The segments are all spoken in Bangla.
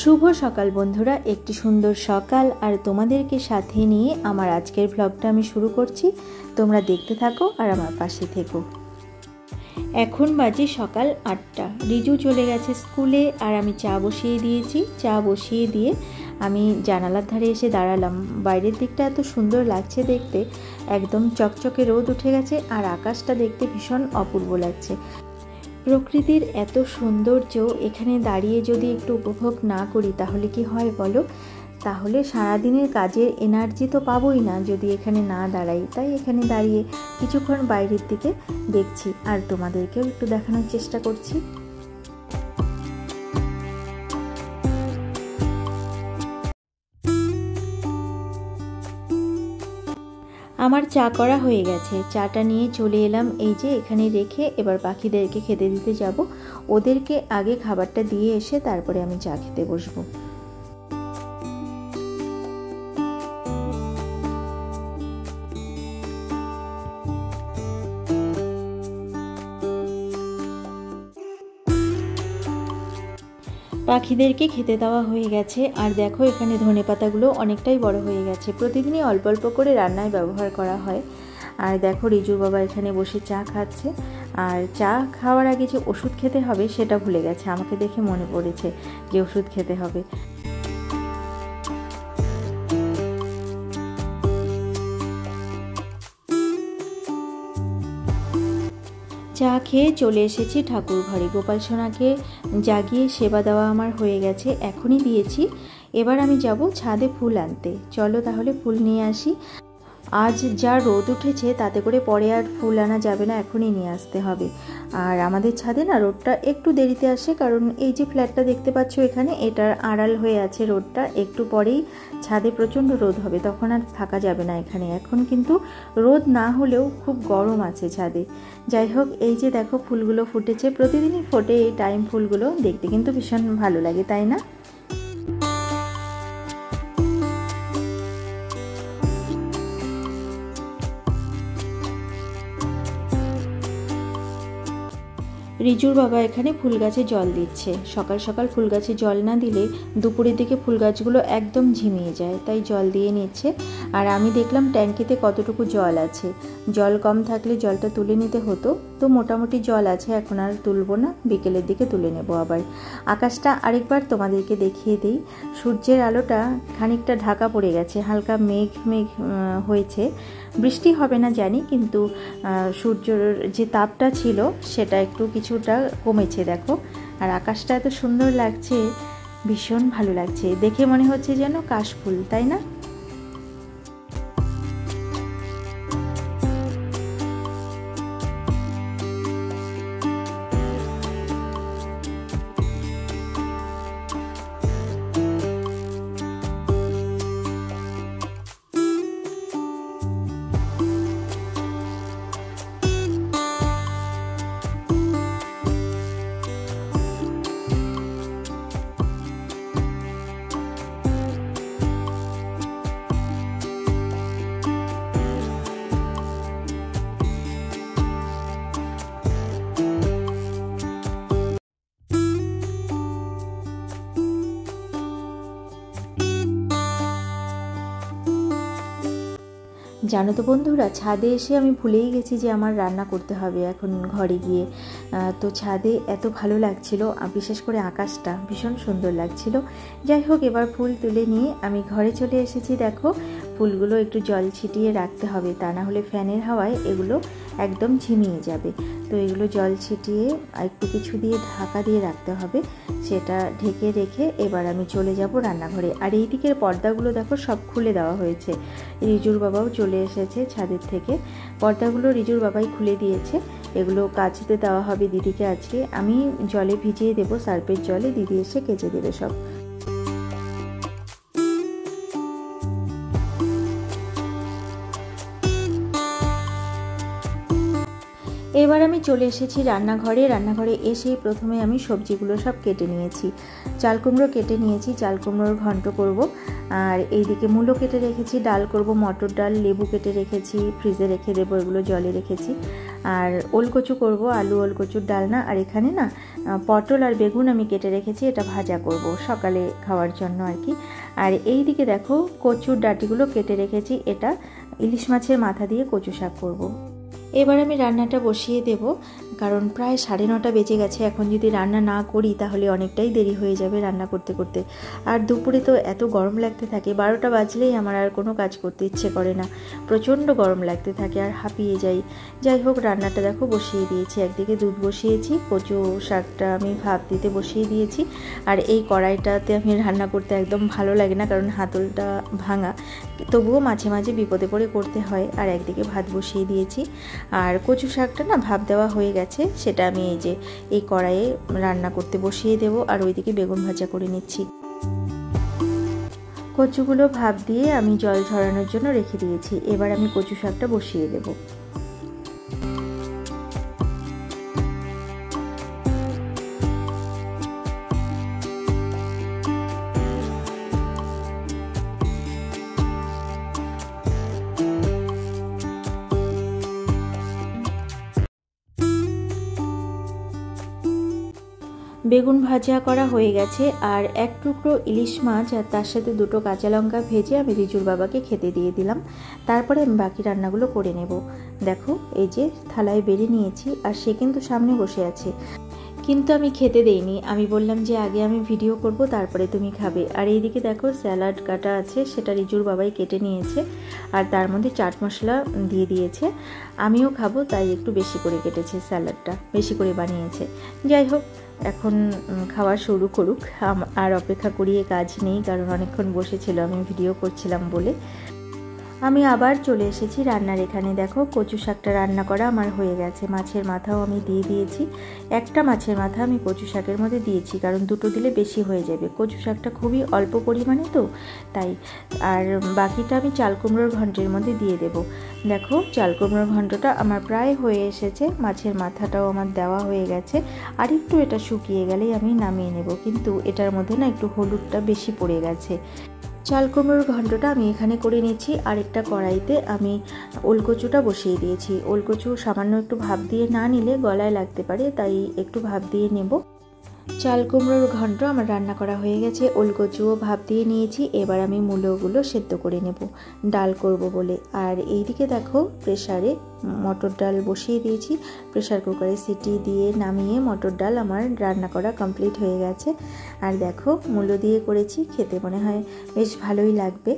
শুভ সকাল বন্ধুরা, একটি সুন্দর সকাল আর তোমাদেরকে সাথে নিয়ে আমার আজকের ব্লগটা আমি শুরু করছি। তোমরা দেখতে থাকো আর আমার পাশে থেকো। এখন বাজে সকাল 8টা। রিজু চলে গেছে স্কুলে আর আমি চা বসিয়ে দিয়েছি। চা বসিয়ে দিয়ে আমি জানালার ধারে এসে দাঁড়ালাম। বাইরের দিকটা এত সুন্দর লাগছে দেখতে, একদম চকচকে রোদ উঠে গেছে আর আকাশটা দেখতে ভীষণ অপূর্ব লাগছে। প্রকৃতির এত সৌন্দর্য এখানে দাঁড়িয়ে যদি একটু উপভোগ না করি তাহলে কি হয় বলো? তাহলে সারাদিনের কাজের এনার্জি তো পাবোই না যদি এখানে না দাঁড়াই। তাই এখানে দাঁড়িয়ে কিছুক্ষণ বাইরের দিকে দেখছি আর তোমাদেরকেও একটু দেখানোর চেষ্টা করছি। আমার চা করা হয়ে গেছে। চাটা নিয়ে চলে এলাম এই যে এখানে রেখে, এবার পাখিদেরকে খেতে দিতে যাব। ওদেরকে আগে খাবারটা দিয়ে এসে তারপরে আমি চা খেতে বসবো। পাখিদেরকে খেতে দেওয়া হয়ে গেছে আর দেখো এখানে ধনেপাতাগুলো অনেকটাই বড় হয়ে গেছে। প্রতিদিনই অল্প অল্প করে রান্নায় ব্যবহার করা হয়। আর দেখো রিজুর বাবা এখানে বসে চা খাচ্ছে। আর চা খাওয়ার আগে যে ওষুধ খেতে হবে সেটা ভুলে গেছে। আমাকে দেখে মনে পড়েছে যে ওষুধ খেতে হবে। চা খেয়ে চলে এসেছি ঠাকুর ঘরে। গোপাল সোনাকে জাগিয়ে সেবা দেওয়া আমার হয়ে গেছে, এখনই দিয়েছি। এবার আমি যাব ছাদে ফুল আনতে। চলো তাহলে ফুল নিয়ে আসি। আজ যা রোদ উঠেছে তাতে করে পরে আর ফুল আনা যাবে না, এখনই নিয়ে আসতে হবে। আর আমাদের ছাদে না রোদটা একটু দেরিতে আসে, কারণ এই যে ফ্ল্যাটটা দেখতে পাচ্ছ এখানে, এটার আড়াল হয়ে আছে রোদটা। একটু পরেই ছাদে প্রচণ্ড রোদ হবে, তখন আর থাকা যাবে না এখানে। এখন কিন্তু রোদ না হলেও খুব গরম আছে ছাদে। যাই হোক, এই যে দেখো ফুলগুলো ফুটেছে। প্রতিদিনই ফোটে এই টাইম ফুলগুলো, দেখতে কিন্তু ভীষণ ভালো লাগে, তাই না? রিজুর বাবা এখানে ফুল গাছে জল দিচ্ছে। সকাল সকাল ফুল গাছে জল না দিলে দুপুরের দিকে ফুল গাছগুলো একদম ঝিমিয়ে যায়, তাই জল দিয়ে নিচ্ছে। আর আমি দেখলাম ট্যাঙ্কিতে কতটুকু জল আছে। জল কম থাকলে জলটা তুলে নিতে হতো, তো মোটামুটি জল আছে, এখন আর তুলবো না, বিকেলের দিকে তুলে নেব আবার। আকাশটা আরেকবার তোমাদেরকে দেখিয়ে দিই। সূর্যের আলোটা খানিকটা ঢাকা পড়ে গেছে, হালকা মেঘ মেঘ হয়েছে। বৃষ্টি হবে না জানি, কিন্তু সূর্যের যে তাপটা ছিল সেটা একটু কিছুটা কমেছে দেখো। আর আকাশটা এত সুন্দর লাগছে, ভীষণ ভালো লাগছে দেখে, মনে হচ্ছে যেন কাশফুল, তাই না? জানো তো বন্ধুরা, ছাদে এসে আমি ভুলেই গেছি যে আমার রান্না করতে হবে এখন ঘরে গিয়ে। তো ছাদে এত ভালো লাগছিল, বিশেষ করে আকাশটা ভীষণ সুন্দর লাগছিল। যাই হোক, এবার ফুল তুলে নিয়ে আমি ঘরে চলে এসেছি। দেখো ফুলগুলো একটু জল ছিটিয়ে রাখতে হবে, তা না হলে ফ্যানের হাওয়ায় এগুলো একদম ঝিমিয়ে যাবে। তো এগুলো জল ছিটিয়ে একটু কিছু দিয়ে ঢাকা দিয়ে রাখতে হবে। সেটা ঢেকে রেখে এবার আমি চলে যাব রান্নাঘরে। আর এই দিকের পর্দাগুলো দেখো সব খুলে দেওয়া হয়েছে। রিজুর বাবাও চলে এসেছে ছাদের থেকে। পর্দাগুলো রিজুর বাবাই খুলে দিয়েছে। এগুলো কাচতে দেওয়া হবে দিদিকে আজকে। আমি জলে ভিজিয়ে দেবো, সার্ফের জলে, দিদি এসে কেচে দেবে সব। এবার আমি চলে এসেছি রান্নাঘরে এসে প্রথমে আমি সবজিগুলো সব কেটে নিয়েছি। চাল কুমড়ো কেটে নিয়েছি, চাল কুমড়োর ঘন্ট করব। আর এইদিকে মূলো কেটে রেখেছি, ডাল করব, মটর ডাল, লেবু কেটে রেখেছি, ফ্রিজে রেখে দেবো, এগুলো জলে রেখেছি। আর ওলকচু করব, আলু ওলকচুর ডালনা। আর এখানে না পটল আর বেগুন আমি কেটে রেখেছি, এটা ভাজা করব সকালে খাওয়ার জন্য আর কি। আর এই দিকে দেখো কচুর ডাঁটিগুলো কেটে রেখেছি, এটা ইলিশ মাছের মাথা দিয়ে কচু শাক করব। এবার আমি রান্নাটা বসিয়ে দেব, কারণ প্রায় 9:30 বেজে গেছে। এখন যদি রান্না না করি তাহলে অনেকটাই দেরি হয়ে যাবে রান্না করতে করতে। আর দুপুরে তো এত গরম লাগতে থাকে, 12টা বাজলেই আমার আর কোনো কাজ করতে ইচ্ছে করে না, প্রচণ্ড গরম লাগতে থাকে আর হাঁপিয়ে যাই। যাই হোক, রান্নাটা দেখো বসিয়ে দিয়েছি। একদিকে দুধ বসিয়েছি, কচু শাকটা আমি ভাপ দিতে বসিয়ে দিয়েছি। আর এই কড়াইটাতে আমি রান্না করতে একদম ভালো লাগে না, কারণ হাতলটা ভাঙা, তবুও মাঝে মাঝে বিপদে পড়ে করতে হয়। আর একদিকে ভাত বসিয়ে দিয়েছি। আর কচু শাকটা না ভাপ দেওয়া হয়ে গেছে, সেটা আমি এই যে এই কড়াইয়ে রান্না করতে বসিয়ে দেব। আর ওইদিকে বেগুন ভাজা করে নিচ্ছি। কচুগুলো ভাপ দিয়ে আমি জল ঝরানোর জন্য রেখে দিয়েছি। এবার আমি কচু শাকটা বসিয়ে দেব। বেগুন ভাজা করা হয়ে গেছে। আর এক টুকরো ইলিশ মাছ আর তার সাথে 2টো কাঁচা লঙ্কা ভেজে আমি রিজুর বাবাকে খেতে দিয়ে দিলাম। তারপরে আমি বাকি রান্নাগুলো করে নেব। দেখো এই যে থালায় বেড়ে নিয়েছি, আর সে কিন্তু সামনে বসে আছে, কিন্তু আমি খেতে দেইনি। আমি বললাম যে আগে আমি ভিডিও করব, তারপরে তুমি খাবে। আর এইদিকে দেখো স্যালাড কাটা আছে, সেটা রিজুর বাবাই কেটে নিয়েছে, আর তার মধ্যে চাট মশলা দিয়ে দিয়েছে। আমিও খাবো তাই একটু বেশি করে কেটেছে, স্যালাডটা বেশি করে বানিয়েছে। যাই হোক, এখন খাওয়া শুরু করুক, আর অপেক্ষা করিয়ে কাজ নেই, কারণ অনেকক্ষণ বসেছিল আমি ভিডিও করছিলাম বলে। আমি আবার চলে এসেছি রান্নার এখানে। দেখো কচু শাকটা রান্না করা আমার হয়ে গেছে। মাছের মাথাও আমি দিয়ে দিয়েছি। একটা মাছের মাথা আমি কচু শাকের মধ্যে দিয়েছি, কারণ 2টো দিলে বেশি হয়ে যাবে। কচু শাকটা খুবই অল্প পরিমাণে তো তাই। আর বাকিটা আমি চাল কুমড়োর ঘন্টের মধ্যে দিয়ে দেব। দেখো চাল কুমড়োর ঘন্টটা আমার প্রায় হয়ে এসেছে, মাছের মাথাটাও আমার দেওয়া হয়ে গেছে। আর একটু এটা শুকিয়ে গেলেই আমি নামিয়ে নেব, কিন্তু এটার মধ্যে না একটু হলুদটা বেশি পড়ে গেছে। চাল কুমড়োর ঘন্টটা আমি এখানে করে নিচ্ছি। আরেকটা কড়াইতে আমি ওলকচুটা বসিয়ে দিয়েছি। ওলকচু সামান্য একটু ভাপ দিয়ে না নিলে গলায় লাগতে পারে, তাই একটু ভাপ দিয়ে নেব। চাল কুমড়োর ঘন্ট আমার রান্না করা হয়ে গেছে, ওলকচুও ভাপ দিয়ে নিয়েছি। এবার আমি মূলোগুলো সেদ্ধ করে নেব ডাল করব বলে। আর এইদিকে দেখো প্রেসারে মটর ডাল বসিয়ে দিয়েছি। প্রেসার কুকারে সিটি দিয়ে নামিয়ে মটর ডাল আমার রান্না করা কমপ্লিট হয়ে গেছে। আর দেখো মূলো দিয়ে করেছি, খেতে মনে হয় বেশ ভালোই লাগবে,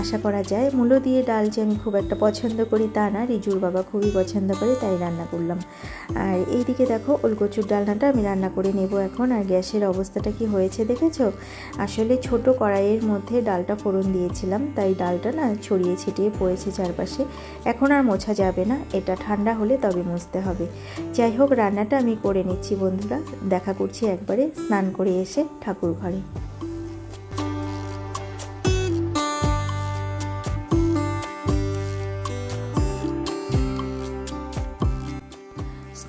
আশা করা যায়। মূলো দিয়ে ডাল যে আমি খুব একটা পছন্দ করি তা না, রিজুর বাবা খুবই পছন্দ করে, তাই রান্না করলাম। আর এইদিকে দেখো ওলকচুর ডালনাটা আমি রান্না করে নেব এখন। আর গ্যাসের অবস্থাটা কি হয়েছে দেখেছো? আসলে ছোট কড়াইয়ের মধ্যে ডালটা ফোড়ন দিয়েছিলাম, তাই ডালটা না ছড়িয়ে ছিটিয়ে পড়েছে চারপাশে। এখন আর মোছা যাবে না, এটা ঠান্ডা হলে তবে মুছতে হবে। যাই হোক, রান্নাটা আমি করে নিচ্ছি বন্ধুরা। দেখা করছি একবারে স্নান করে এসে ঠাকুর ঘরে।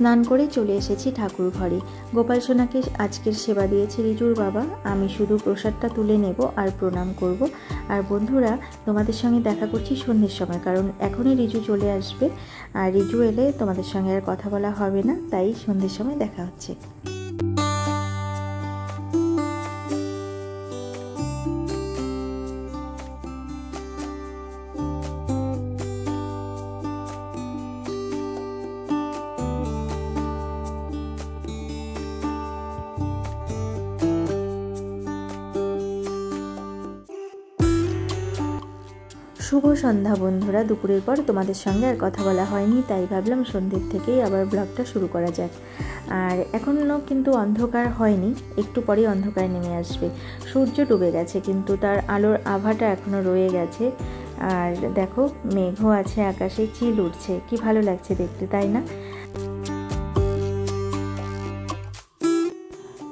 স্নান করে চলে এসেছি ঠাকুর ঘরে। গোপাল সোনাকে আজকের সেবা দিয়েছে রিজুর বাবা, আমি শুধু প্রসাদটা তুলে নেব আর প্রণাম করব। আর বন্ধুরা, তোমাদের সঙ্গে দেখা করছি সন্ধ্যের সময়, কারণ এখনই রিজু চলে আসবে। আর রিজু এলে তোমাদের সঙ্গে আর কথা বলা হবে না, তাই সন্ধ্যের সময় দেখা হচ্ছে। শুভ সন্ধ্যা বন্ধুরা। দুপুরের পর তোমাদের সঙ্গে আর কথা বলা হয়নি, তাই ভাবলাম সন্ধ্যের থেকেই আবার ব্লগটা শুরু করা যাক। আর এখনও কিন্তু অন্ধকার হয়নি, একটু পরেই অন্ধকার নেমে আসবে। সূর্য ডুবে গেছে, কিন্তু তার আলোর আভাটা এখনও রয়ে গেছে। আর দেখো মেঘও আছে আকাশে, চিল উঠছে, কি ভালো লাগছে দেখতে, তাই না?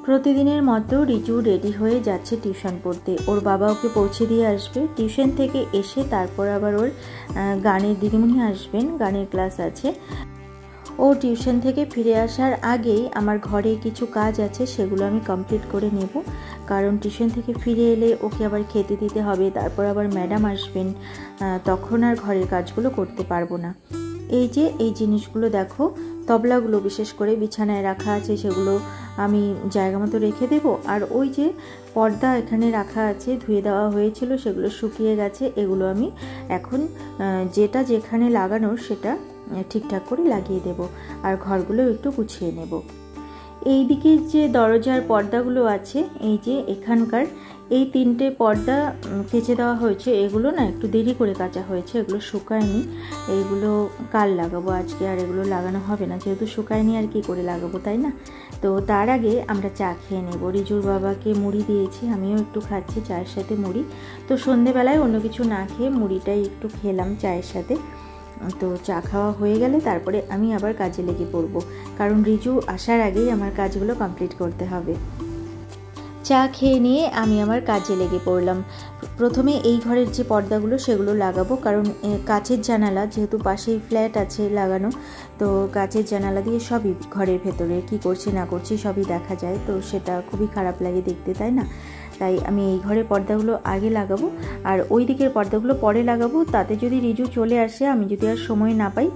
প্রতিদিনের মতো রিজু রেডি হয়ে যাচ্ছে টিউশন পড়তে। ওর বাবা ওকে পৌঁছে দিয়ে আসবে। টিউশন থেকে এসে তারপর আবার ওর গানের দিদিমণি আসবেন, গানের ক্লাস আছে। ও টিউশন থেকে ফিরে আসার আগেই আমার ঘরে কিছু কাজ আছে, সেগুলো আমি কমপ্লিট করে নেব। কারণ টিউশন থেকে ফিরে এলে ওকে আবার খেতে দিতে হবে, তারপর আবার ম্যাডাম আসবেন, তখন আর ঘরের কাজগুলো করতে পারবো না। এই যে এই জিনিসগুলো দেখো, তবলাগুলো বিশেষ করে বিছানায় রাখা আছে, সেগুলো আমি জায়গা মতো রেখে দেব। আর ওই যে পর্দা এখানে রাখা আছে, ধুয়ে দেওয়া হয়েছিল, সেগুলো শুকিয়ে গেছে। এগুলো আমি এখন যেটা যেখানে লাগানোর সেটা ঠিকঠাক করে লাগিয়ে দেব, আর ঘরগুলো একটু গুছিয়ে নেব। এই দিকের যে দরজার পর্দাগুলো আছে, এই যে এখানকার এই 3টে পর্দা কেচে দেওয়া হয়েছে। এগুলো না একটু দেরি করে কাচা হয়েছে, এগুলো শুকায়নি। এইগুলো কাল লাগাবো, আজকে আর এগুলো লাগানো হবে না, যেহেতু শুকায়নি আর কি করে লাগাবো, তাই না? তো তার আগে আমরা চা খেয়ে নেব। রিজুর বাবাকে মুড়ি দিয়েছি, আমিও একটু খাচ্ছি চায়ের সাথে মুড়ি। তো সন্ধেবেলায় অন্য কিছু না খেয়ে মুড়িটাই একটু খেলাম চায়ের সাথে। তো চা খাওয়া হয়ে গেলে তারপরে আমি আবার কাজে লেগে পড়বো, কারণ রিজু আসার আগেই আমার কাজগুলো কমপ্লিট করতে হবে। চা খেয়ে নিয়ে আমি আমার কাজে লেগে পড়লাম। প্রথমে এই ঘরের যে পর্দাগুলো সেগুলো লাগাবো, কারণ কাচের জানালা, যেহেতু পাশেই ফ্ল্যাট আছে লাগানো, তো কাচের জানালা দিয়ে সবই ঘরের ভেতরে কি করছি না করছি সবই দেখা যায়, তো সেটা খুবই খারাপ লাগে দেখতে, তাই না? তাই আমি এই ঘরের পর্দাগুলো আগে লাগাবো, আর ওই দিকের পর্দাগুলো পরে লাগাবো। তাতে যদি রিজু চলে আসে, আমি যদি আর সময় না পাই,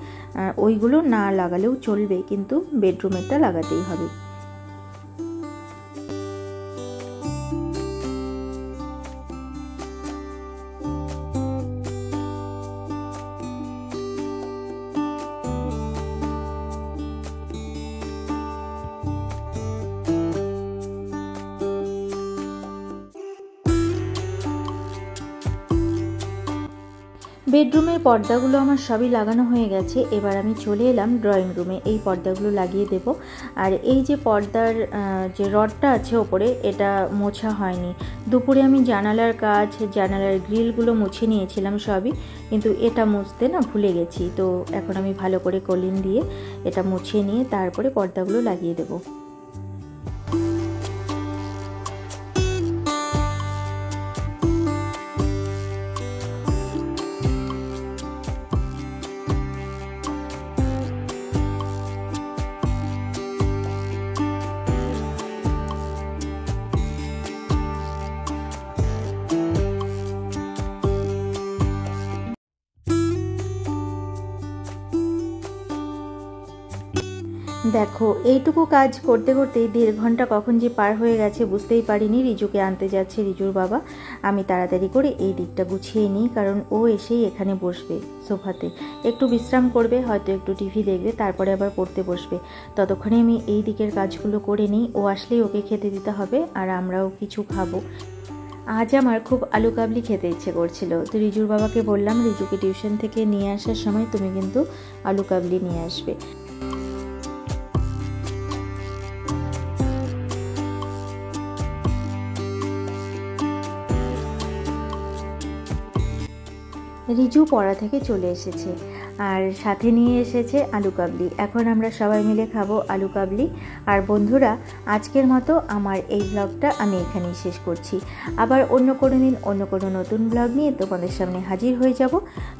ওইগুলো না লাগালেও চলবে, কিন্তু বেডরুমেরটা লাগাতেই হবে। বেডরুমের পর্দাগুলো আমার সবই লাগানো হয়ে গেছে। এবার আমি চলে এলাম ড্রয়িং রুমে, এই পর্দাগুলো লাগিয়ে দেব। আর এই যে পর্দার যে রডটা আছে ওপরে, এটা মোছা হয়নি। দুপুরে আমি জানালার কাজ, জানালার গ্রিলগুলো মুছে নিয়েছিলাম সবই, কিন্তু এটা মুছতে না ভুলে গেছি। তো এখন আমি ভালো করে কলিন দিয়ে এটা মুছে নিয়ে তারপরে পর্দাগুলো লাগিয়ে দেবো। দেখো, এইটুকু কাজ করতে করতেই 1.5 ঘন্টা কখন যে পার হয়ে গেছে বুঝতেই পারিনি। রিজুকে আনতে যাচ্ছে রিজুর বাবা। আমি তাড়াতাড়ি করে এই দিকটা গুছিয়ে নিই, কারণ ও এসেই এখানে বসবে সোফাতে, একটু বিশ্রাম করবে, হয়তো একটু টিভি দেখবে, তারপরে আবার পড়তে বসবে। ততক্ষণে আমি এই দিকের কাজগুলো করে নিই। ও আসলেই ওকে খেতে দিতে হবে, আর আমরাও কিছু খাবো। আজ আমার খুব আলু কাবলি খেতে ইচ্ছে করছিল, তো রিজুর বাবাকে বললাম, রিজুকে টিউশন থেকে নিয়ে আসার সময় তুমি কিন্তু আলু কাবলি নিয়ে আসবে। রিজু পড়া থেকে চলে এসেছে, আর সাথে নিয়ে এসেছে আলু কাবলি। এখন আমরা সবাই মিলে খাবো আলু কাবলি। আর বন্ধুরা, আজকের মতো আমার এই ব্লগটা আমি এখানেই শেষ করছি। আবার অন্য কোনো দিন অন্য কোনো নতুন ব্লগ নিয়ে তোমাদের সামনে হাজির হয়ে যাব।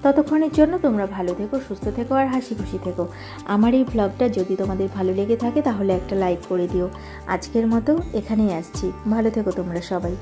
ততক্ষণের জন্য তোমরা ভালো থেকো, সুস্থ থেকো, আর হাসি খুশি থেকো। আমার এই ব্লগটা যদি তোমাদের ভালো লেগে থাকে তাহলে একটা লাইক করে দিও। আজকের মতো এখানেই আসছি, ভালো থেকো তোমরা সবাই।